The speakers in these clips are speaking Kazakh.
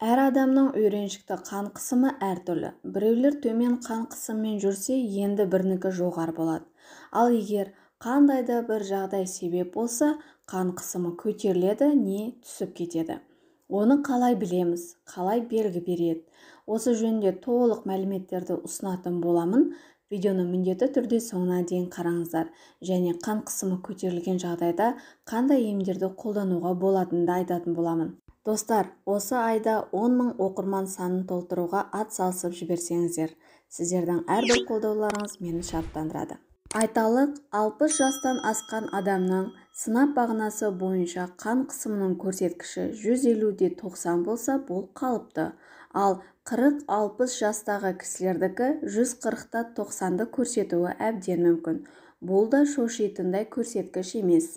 Әр адамның үйреншікті қан қысымы әртүрлі. Біреулер төмен қан қысымымен жүрсе, енді бірнікі жоғары болады. Ал егер қандай да бір жағдай себеп болса, қан қысымы көтеріледі не түсіп кетеді. Оны қалай білеміз, қалай белгі береді? Осы жөнінде толық мәліметтерді ұсынатын боламын. Видеоны міндетті түрде соңына дейін қараңыздар. Және қан қысымы көтерілген жағдайда қандай емдерді қолдануға болатынын да айтатын боламын. Достар, осы айда 10 000 оқырман санын толтыруға ат салысып жіберсеңіздер, сіздердің әрбір қолдауларыңыз мені шаттандырады. Айталық, 60 жастан асқан адамның сынап бағанасы бойынша қан қысымының көрсеткіші 150-90 болса, бұл қалыпты. Ал 40-60 жастағы кісілердікі 140-90-ды көрсетуі әбден мүмкін. Бұл да шошитындай көрсеткіш емес.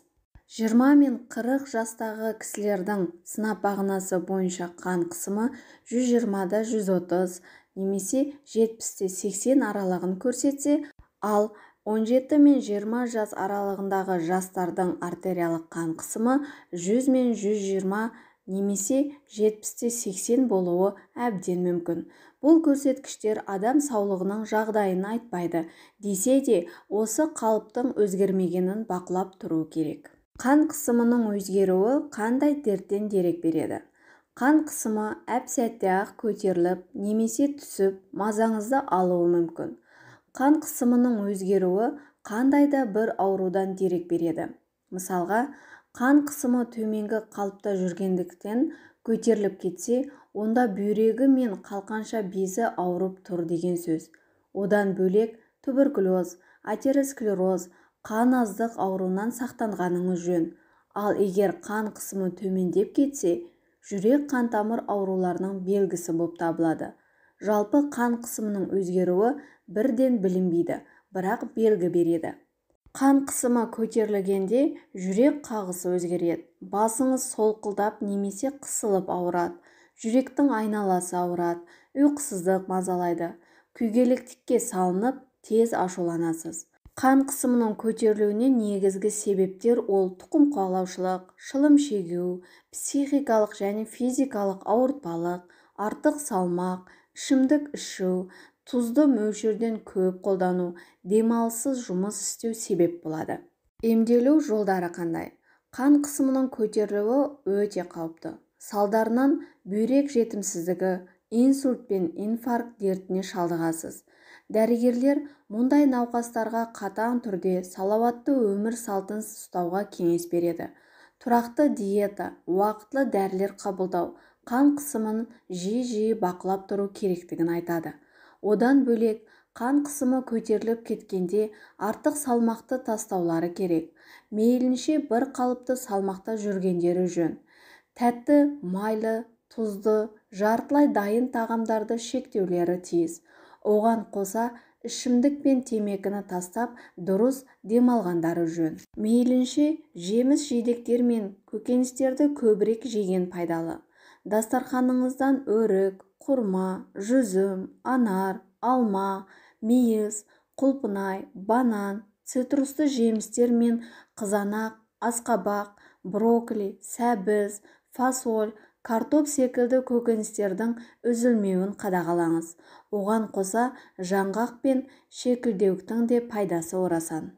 20 мен 40 жастағы кісілердің сынап бағанасы бойынша қан қысымы 120-130 немесе 70-80 аралығын көрсетсе, ал 17 мен 20 жас аралығындағы жастардың артериялық қан қысымы 100 мен 120 немесе 70-80 болуы әбден мүмкін. Бұл көрсеткіштер адам саулығының жағдайын айтпайды, десе де осы қалыптың өзгермегенін бақылап тұру керек. Қан қысымының өзгеруі қандай дерттен дерек береді? Қан қысымы әп-сәтте-ақ көтеріліп, немесе түсіп, мазаңызды алуы мүмкін. Қан қысымының өзгеруі қандай да бір аурудан дерек береді. Мысалға, қан қысымы төменгі қалыпта жүргендіктен көтеріліп кетсе, онда бүйрегі мен қалқанша безі ауырып тұр деген сөз. Одан бөлек туберкулез, атеросклероз, қан аздық ауруынан сақтанғаныңыз жөн. Ал егер қан қысымы төмендеп кетсе, жүрек қан-тамыр ауруларының белгісі болып табылады. Жалпы қан қысымының өзгеруі бірден білінбейді, бірақ белгі береді. Қан қысымы көтерілгенде жүрек қағысы өзгереді. Басыңыз солқылдап немесе қысылып ауырады. Жүректің айналасы ауырады, ұйқысыздық мазалайды. Күйгелектікке салынып, тез ашуланасыз. Қан қысымының көтерілуіне негізгі себептер ол тұқым қуалаушылық, шылым шегу, психикалық және физикалық ауыртпалық, артық салмақ, ішімдік ішу, тұзды мөлшерден көп қолдану, демалыссыз жұмыс істеу себеп болады. Емделу жолдары қандай? Қан қысымының көтерілуі өте қауіпті. Салдарынан бүйрек жетімсіздігі, инсульт пен инфаркт дертіне шалдығасыз. Дәрігерлер мұндай науқастарға қатаң түрде салауатты өмір салтын ұстауға кеңес береді. Тұрақты диета, уақытлы дәрілер қабылдау, қан қысымын жиі бақылап тұру керектігін айтады. Одан бөлек, қан қысымы көтеріліп кеткенде артық салмақты тастаулары керек. Мейлінше бір қалыпты салмақта жүргендері жөн. Тәтті, майлы, тұзды, жартылай дайын тағамдарды шектеулері тиіс. Оған қоса ішімдік пен темекіні тастап, дұрыс демалғандары жөн. Мейлінше жеміс жидектер мен көкөністерді көбірек жеген пайдалы. Дастарханыңыздан өрік, құрма, жүзім, анар, алма, мейіз, құлпынай, банан, цитрусты жемістер мен қызанақ, асқабақ, брокколи, сәбіз, фасоль, картоп секілді көкөністердің үзілмеуін қадағалаңыз. Оған қоса жаңғақ пен шекілдеуіктің де пайдасы орасан.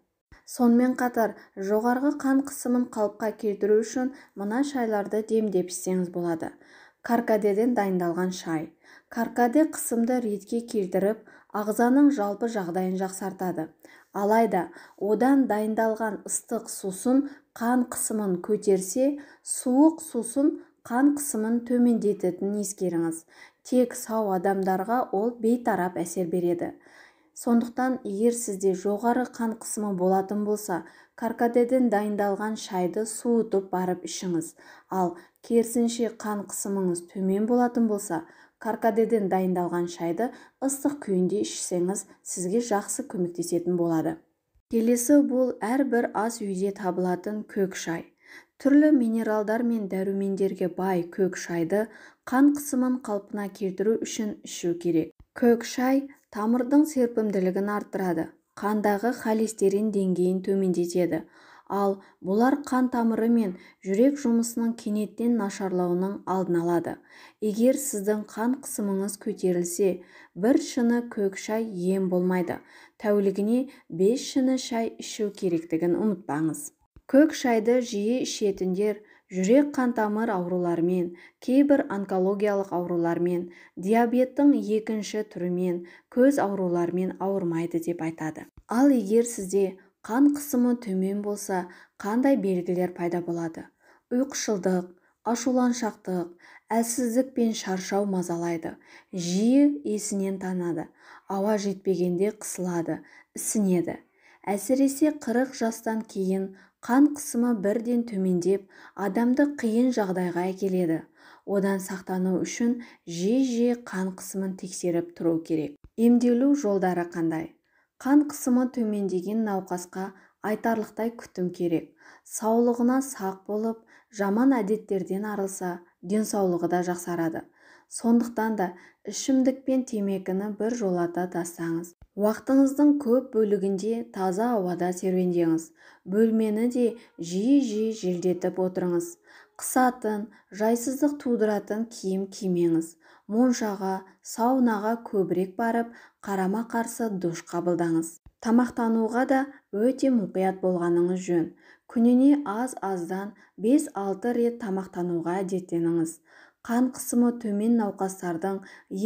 Сонымен қатар, жоғарғы қан қысымын қалыпқа келтіру үшін мына шайларды демдеп ішсеңіз болады. Каркадеден дайындалған шай. Каркаде қысымды ретке келтіріп, ағзаның жалпы жағдайын жақсартады. Алайда, одан дайындалған ыстық сусын қан қысымын көтерсе, суық сусын қан қысымын төмендететінін ескеріңіз. Тек сау адамдарға ол бейтарап әсер береді. Сондықтан, егер сізде жоғары қан қысымы болатын болса, каркадеден дайындалған шайды суытып барып ішіңіз. Ал керісінше қан қысымыңыз төмен болатын болса, каркадеден дайындалған шайды ыстық күйінде ішсеңіз, сізге жақсы көмектесетін болады. Келесі бұл әрбір ас үйде табылатын көк шай. Түрлі минералдар мен дәрумендерге бай көк шайды қан қысымын қалпына келтіру үшін ішу керек. Көк шай тамырдың серпімділігін арттырады, қандағы холестерин деңгейін төмендетеді. ал бұлар қан тамыры мен жүрек жұмысының кенеттен нашарлауының алдын алады. Егер сіздің қан қысымыңыз көтерілсе, бір шыны көк шай ем болмайды. Тәулігіне 5 шыны шай ішу керектігін ұмытпаңыз. Көк шайды жиі ішетіндер жүрек қантамыр ауруларымен, кейбір онкологиялық аурулармен, диабеттің 2-ші түрімен, көз ауруларымен ауырмайды деп айтады. Ал егер сізде қан қысымы төмен болса, қандай белгілер пайда болады? Ұйқышылдық, ашуланшақтық, әлсіздік пен шаршау мазалайды. Жиі есінен танады. Ауа жетпегенде қысылады, ісінеді. Әсіресе 40 жастан кейін қан қысымы бірден төмендеп, адамды қиын жағдайға әкеледі. Одан сақтану үшін жиі қан қысымын тексеріп тұру керек. Емделу жолдары қандай? Қан қысымы төмендеген науқасқа айтарлықтай күтім керек. Саулығына сақ болып, жаман әдеттерден арылса, денсаулығы да жақсарады. Сондықтан да ішімдік пен темекіні бір жолата тастаңыз. Уақытыңыздың көп бөлігінде таза ауада серуендеңіз. Бөлмені де жиі желдетіп отырыңыз. Қысатын, жайсыздық тудыратын киім кимеңіз. Моншаға, саунаға көбірек барып, қарама-қарсы душ қабылдаңыз. Тамақтануға да өте мұқият болғаныңыз жөн. Күніне аз-аздан 5-6 рет тамақтануға әдеттеніңіз. Қан қысымы төмен науқастардың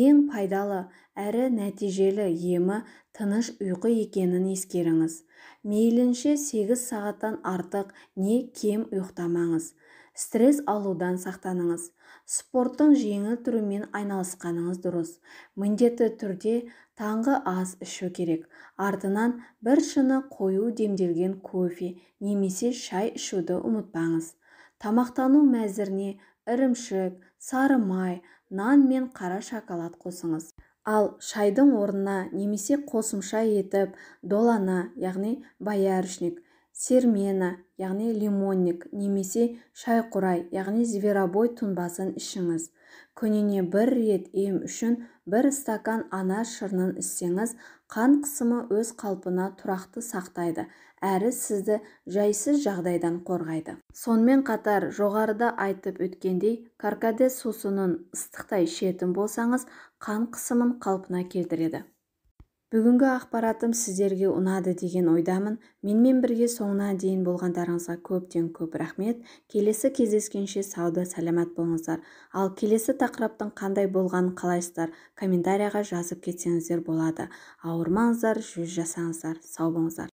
ең пайдалы әрі нәтижелі емі тыныш ұйқы екенін ескеріңіз. Мейлінше 8 сағаттан артық не кем ұйықтамаңыз. Стресс алудан сақтаныңыз. Спорттың жеңіл түрімен айналысқаныңыз дұрыс. Міндетті түрде таңғы ас ішу керек. Артынан бір шыны қою демделген кофе немесе шай ішуді ұмытпаңыз. Тамақтану мәзіріне ірімшік, сары май, нан мен қара шоколад қосыңыз. Ал шайдың орнына немесе қосымша етіп долана, яғни боярышник, сермена, яғни лимонник, немесе шайқурай, яғни зверобой тұнбасын ішіңіз. Күніне 1 рет ем үшін 1 стакан анар шырынын ішсеңіз, қан қысымы өз қалпына тұрақты сақтайды, әрі сізді жайсыз жағдайдан қорғайды. Сонымен қатар, жоғарыда айтып өткендей, каркаде сусынын ыстықтай ішетін болсаңыз, қан қысымын қалпына келтіреді. Бүгінгі ақпаратым сіздерге ұнады деген ойдамын. Менімен бірге соңына дейін болғандарыңызға көптен көп рахмет. Келесі кездескенше сауда сәлемет болыңыздар. Ал келесі тақырыптың қандай болғанын қалайсыздар, комментарияға жазып кетсеңіздер болады. Ауырмаңыздар, жүз жасаңыздар, сау болыңыздар.